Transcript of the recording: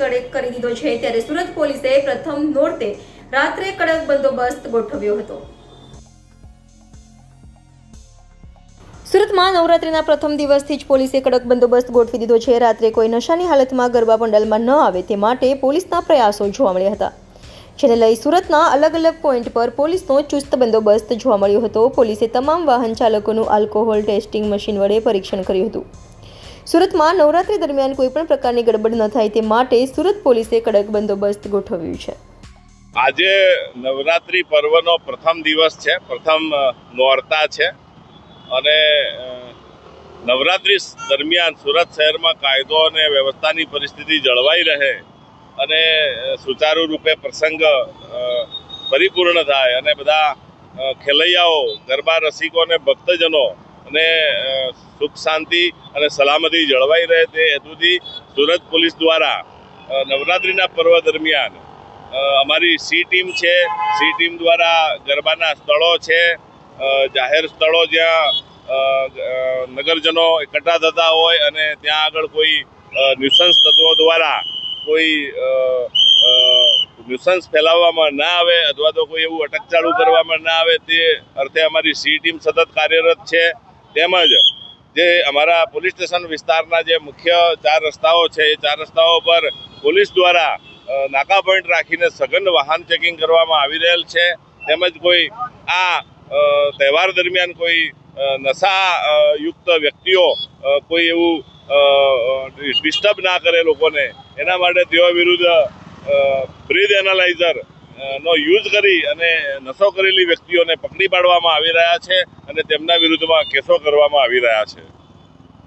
કડક કરી દીધો છે, ત્યારે સુરત પોલીસે પ્રથમ નોરતે રાત્રે કડક બંદોબસ્ત ગોઠવ્યો હતો। સુરતમાં નવરાત્રિના પ્રથમ દિવસથી જ પોલીસે કડક બંદોબસ્ત ગોઠવી દીધો છે। રાત્રે કોઈ નશાની હાલતમાં ગરબા પંડાલમાં ન આવે તે માટે પોલીસના પ્રયાસો જોવા મળ્યા હતા, જેને લઈ સુરતના અલગ અલગ પોઈન્ટ પર પોલીસનો ચુસ્ત બંદોબસ્ત જોવા મળ્યો હતો। પોલીસે તમામ વાહન ચાલકોનું આલ્કોહોલ ટેસ્ટિંગ મશીન વડે પરીક્ષણ કર્યું હતું। સુરતમાં નવરાત્રી દરમિયાન કોઈપણ પ્રકારની ગડબડ ન થાય તે માટે સુરત પોલીસે કડક બંદોબસ્ત ગોઠવ્યું છે। આજે નવરાત્રી પર્વનો પ્રથમ દિવસ છે, પ્રથમ નોરતા છે અને નવરાત્રી દરમિયાન સુરત શહેરમાં કાયદો અને વ્યવસ્થાની પરિસ્થિતિ જળવાઈ રહે અને સુચારુ રૂપે પ્રસંગ પરિપૂર્ણ થાય અને બધા ખેલૈયાઓ, ગરબા રસિકો અને ભક્તજનો અને સુખ શાંતિ અને સલામતી જળવાઈ રહે તે હેતુથી સુરત પોલીસ દ્વારા નવરાત્રિના પર્વ દરમિયાન અમારી સી ટીમ છે, સી ટીમ દ્વારા ગરબાના સ્થળો છે, જાહેર સ્થળો જ્યાં નગરજનો એકઠા થતા હોય અને ત્યાં આગળ કોઈ ન્યુસન્સ તત્વો દ્વારા કોઈ ન્યુસન્સ ફેલાવવામાં ના આવે અથવા તો કોઈ એવું અટકચાળું કરવામાં ના આવે તે અર્થે અમારી સી ટીમ સતત કાર્યરત છે। તેમજ જે અમારા પોલીસ સ્ટેશન વિસ્તારના જે મુખ્ય 4 રસ્તાઓ છે એ 4 રસ્તાઓ પર પોલીસ દ્વારા નાકા પોઈન્ટ રાખીને સઘન વાહન ચેકિંગ કરવામાં આવી રહેલ છે। તેમજ કોઈ આ તહેવાર દરમિયાન કોઈ નશાયુક્ત વ્યક્તિઓ કોઈ એવું ડિસ્ટર્બ ના કરે લોકોને, એના માટે તેઓ વિરુદ્ધ બ્રીથ એનાલાઇઝર નો યુઝ કરી અને નશો કરેલી વ્યક્તિઓને પકડી પાડવામાં આવી રહ્યા છે અને તેમના વિરુદ્ધમાં કેસો કરવામાં આવી રહ્યા છે।